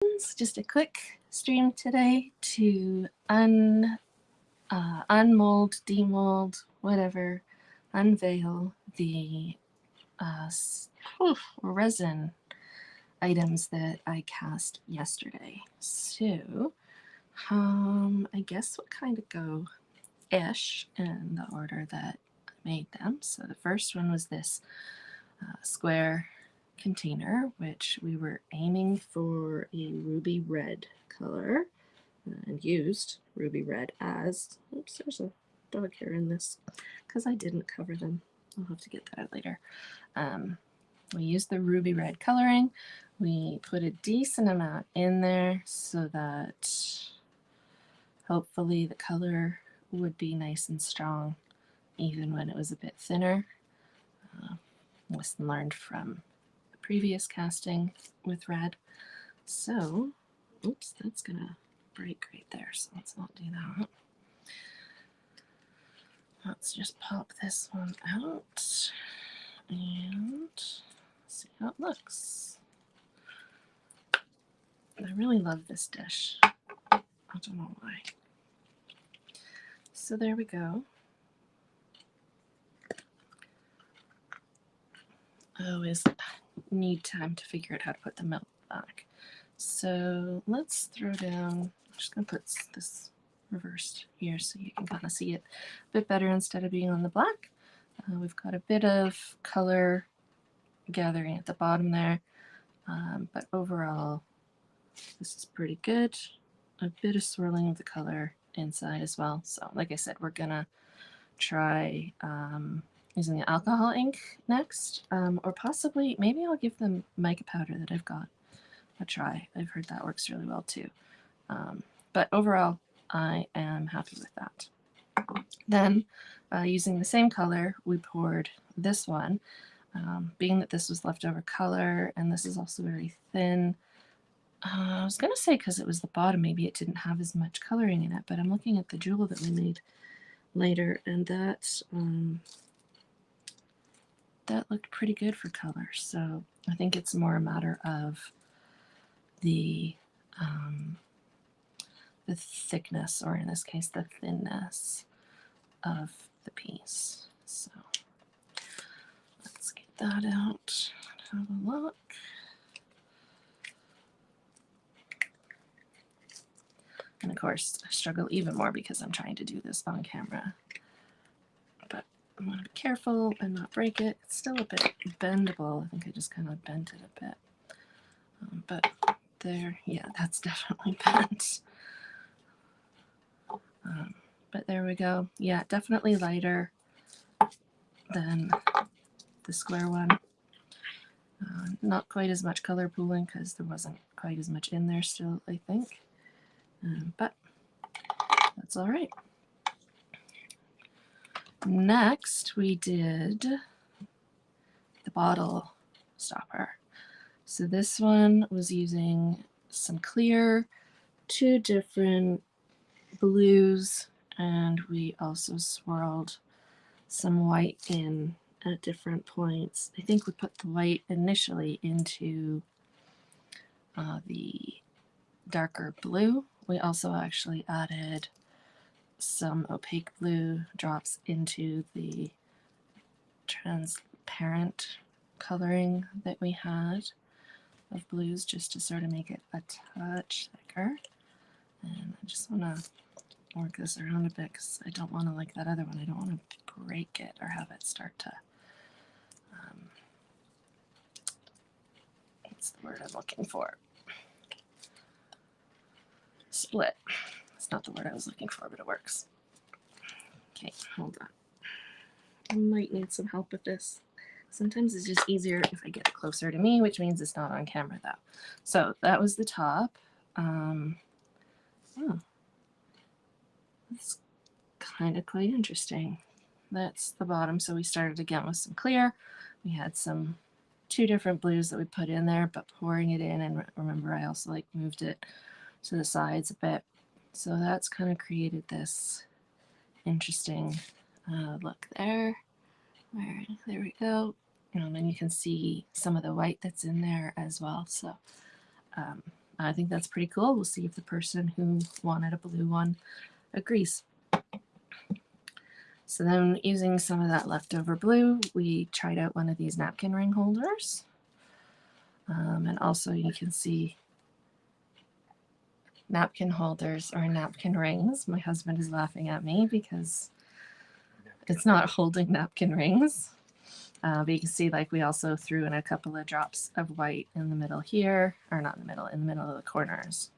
Just a quick stream today to unmold, demold, whatever, unveil the resin items that I cast yesterday. So, I guess we'll kind of go ish in the order that I made them. So the first one was this square container, which we were aiming for a ruby red color and used ruby red as, oops, there's a dog hair in this because I didn't cover them. I'll have to get that out later. We used the ruby red coloring. We put a decent amount in there so that hopefully the color would be nice and strong even when it was a bit thinner. Lesson learned from the previous casting with red. So, oops, that's gonna break right there, so let's not do that. Let's just pop this one out and see how it looks. I really love this dish. I don't know why. So there we go. I always need time to figure out how to put the milk back. So let's throw down, I'm just going to put this reversed here so you can kind of see it a bit better instead of being on the black. We've got a bit of color gathering at the bottom there, but overall this is pretty good. A bit of swirling of the color inside as well. So like I said, we're gonna try using the alcohol ink next, or possibly maybe I'll give them mica powder that I've got a try. I've heard that works really well too. But overall, I am happy with that. Then, using the same color, we poured this one. Being that this was leftover color and this is also very thin, I was going to say because it was the bottom, maybe it didn't have as much coloring in it, but I'm looking at the jewel that we made later, and that looked pretty good for color. So I think it's more a matter of the thickness, or in this case, the thinness of the piece. So let's get that out and have a look. And of course, I struggle even more because I'm trying to do this on camera. But I want to be careful and not break it. It's still a bit bendable. I think I just kind of bent it a bit. But there, yeah, that's definitely bent. But there we go. Yeah, definitely lighter than the square one. Not quite as much color pooling because there wasn't quite as much in there still, I think. But that's all right. Next, we did the bottle stopper. So this one was using some clear, 2 different blues, and we also swirled some white in at different points. I think we put the white initially into the darker blue. We also actually added some opaque blue drops into the transparent coloring that we had of blues, just to sort of make it a touch thicker. And I just want to work this around a bit because I don't want to, like that other one, I don't want to break it or have it start to what's the word I'm looking for? Split. That's not the word I was looking for, but it works. Okay, hold on. I might need some help with this. Sometimes it's just easier if I get it closer to me, which means it's not on camera though. So that was the top. Oh, that's kind of quite interesting. That's the bottom. So we started again with some clear. We had some 2 different blues that we put in there, but pouring it in, and remember I also like moved it to the sides a bit. So that's kind of created this interesting look there. There we go. And you can see some of the white that's in there as well. So I think that's pretty cool. We'll see if the person who wanted a blue one agrees. So then using some of that leftover blue, we tried out one of these napkin ring holders. And also you can see napkin holders or napkin rings. My husband is laughing at me because it's not holding napkin rings. But you can see like we also threw in a couple of drops of white in the middle here, or not in the middle of the corners.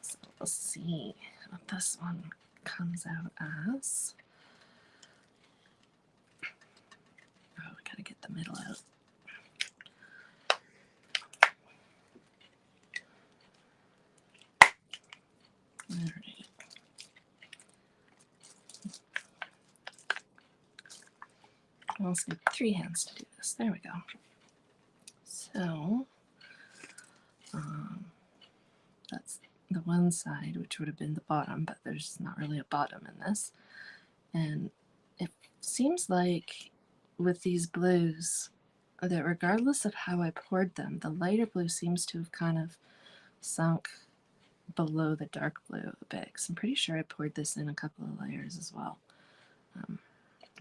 So we'll see what this one comes out as. Oh, we gotta get the middle out. All right. I'll just need 3 hands to do this. There we go. So that's the one side, which would have been the bottom, but there's not really a bottom in this. And it seems like with these blues that regardless of how I poured them, the lighter blue seems to have kind of sunk below the dark blue a bit. So I'm pretty sure I poured this in a couple of layers as well.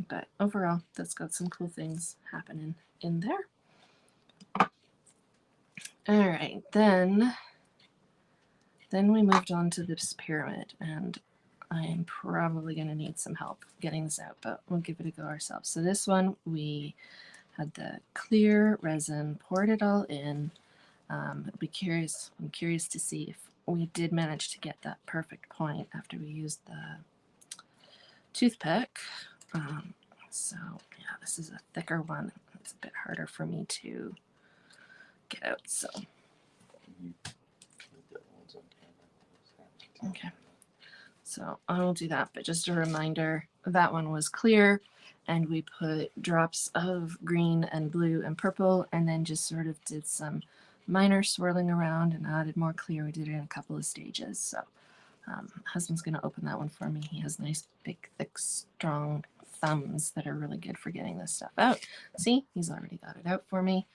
But overall, that's got some cool things happening in there. All right, then we moved on to this pyramid, and I am probably going to need some help getting this out, but we'll give it a go ourselves. So this one, we had the clear resin, poured it all in. I'm curious to see if we did manage to get that perfect point after we used the toothpick. So yeah, this is a thicker one. It's a bit harder for me to get out, so. Okay, so I will do that, but just a reminder, that one was clear, and we put drops of green and blue and purple, and then just sort of did some minor swirling around and added more clear. We did it in a couple of stages, so husband's going to open that one for me. He has nice, big, thick, strong thumbs that are really good for getting this stuff out. See, he's already got it out for me.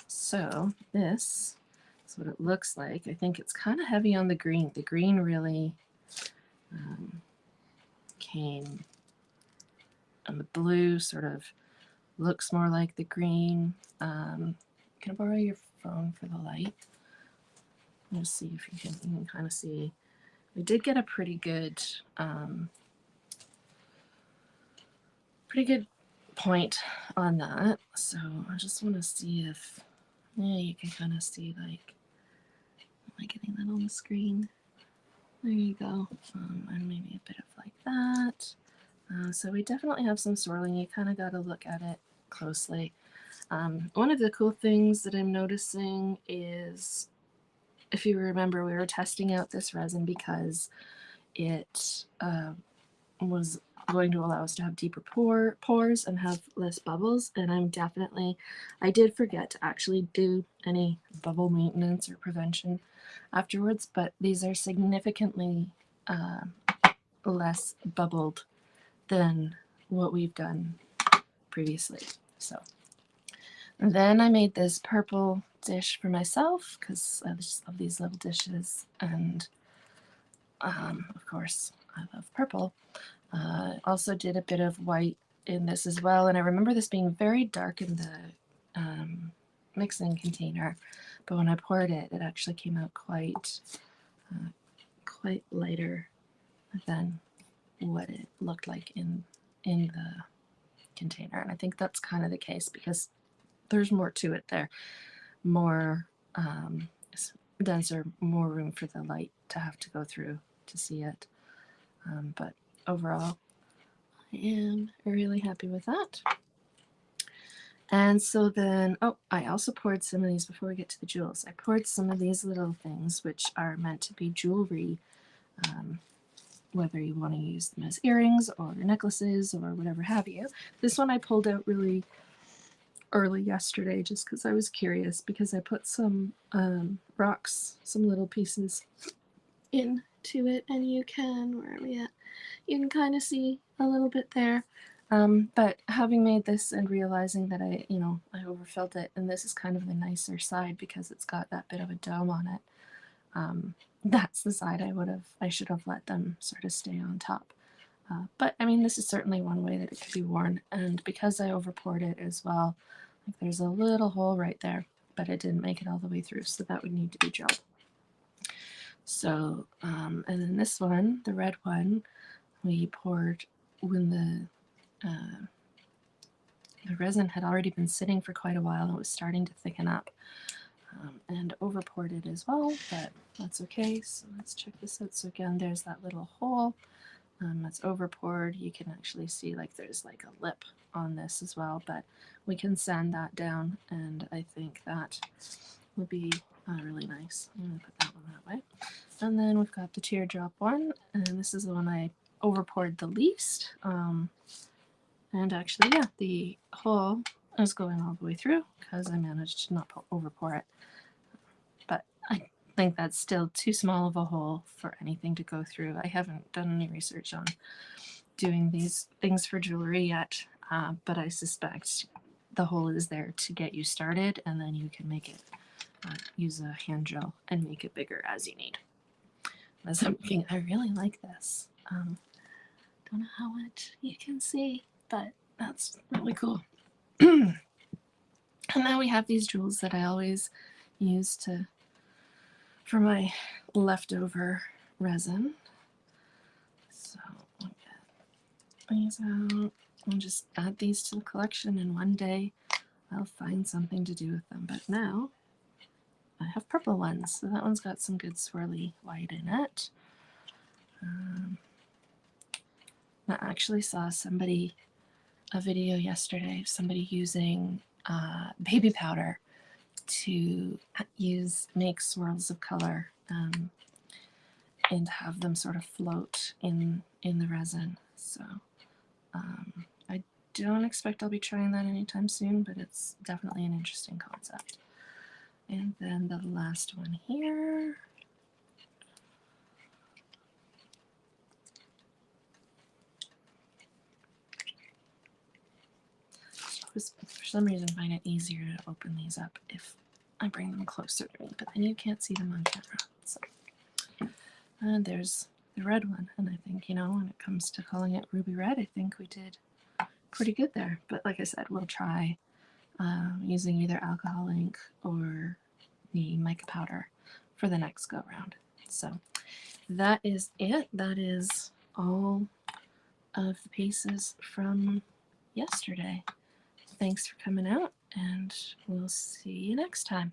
So this is what it looks like. I think it's kind of heavy on the green. The green really came, and the blue sort of looks more like the green. Can I borrow your phone for the light? Let's see if you can kind of see. We did get a pretty good point on that. So I just want to see if, yeah, you can kind of see, like, am I getting that on the screen? There you go. And maybe a bit of like that. So we definitely have some swirling. You kind of got to look at it closely. One of the cool things that I'm noticing is, if you remember, we were testing out this resin because it was going to allow us to have deeper pores and have less bubbles. And I did forget to actually do any bubble maintenance or prevention afterwards, but these are significantly less bubbled than what we've done previously. So then I made this purple dish for myself because I just love these little dishes, and of course I love purple. Also did a bit of white in this as well, and I remember this being very dark in the mixing container, but when I poured it, it actually came out quite lighter than what it looked like in the container. And I think that's kind of the case because there's more to it there, more denser, more room for the light to have to go through to see it. But overall, I am really happy with that. And so then, oh, I also poured some of these before we get to the jewels. I poured some of these little things, which are meant to be jewelry, whether you want to use them as earrings or necklaces or whatever have you. This one I pulled out really early yesterday just because I was curious, because I put some rocks, some little pieces into it, and you can, where are we at? You can kind of see a little bit there. But having made this and realizing that I overfilled it, and this is kind of the nicer side because it's got that bit of a dome on it. That's the side I should have let them sort of stay on top. But I mean, this is certainly one way that it could be worn, and because I over poured it as well, like there's a little hole right there, but it didn't make it all the way through, so that would need to be drilled. So, and then this one, the red one, we poured when the resin had already been sitting for quite a while and it was starting to thicken up, and over poured it as well, but that's okay. So let's check this out. So again, there's that little hole. That's over poured. You can actually see like there's like a lip on this as well, but we can sand that down, and I think that will be really nice. I'm going to put that one that way. And then we've got the teardrop one, and this is the one I over poured the least. And actually, yeah, the hole is going all the way through because I managed to not over pour it. But I think that's still too small of a hole for anything to go through. I haven't done any research on doing these things for jewelry yet, but I suspect the hole is there to get you started, and then you can make it, use a hand drill and make it bigger as you need. As I'm looking, I really like this. Don't know how much you can see, but that's really cool. And now we have these jewels that I always use for my leftover resin. So I'll get these out and just add these to the collection, and one day I'll find something to do with them. But now I have purple ones, so that one's got some good swirly white in it. I actually saw a video yesterday of somebody using baby powder to make swirls of color, and have them sort of float in the resin. So I don't expect I'll be trying that anytime soon, but it's definitely an interesting concept. And then the last one here. For some reason, I find it easier to open these up if I bring them closer to me, but then you can't see them on camera. So, and there's the red one, and I think, when it comes to calling it ruby red, I think we did pretty good there. But like I said, we'll try using either alcohol ink or the mica powder for the next go round. So that is it. That is all of the pieces from yesterday. Thanks for coming out, and we'll see you next time.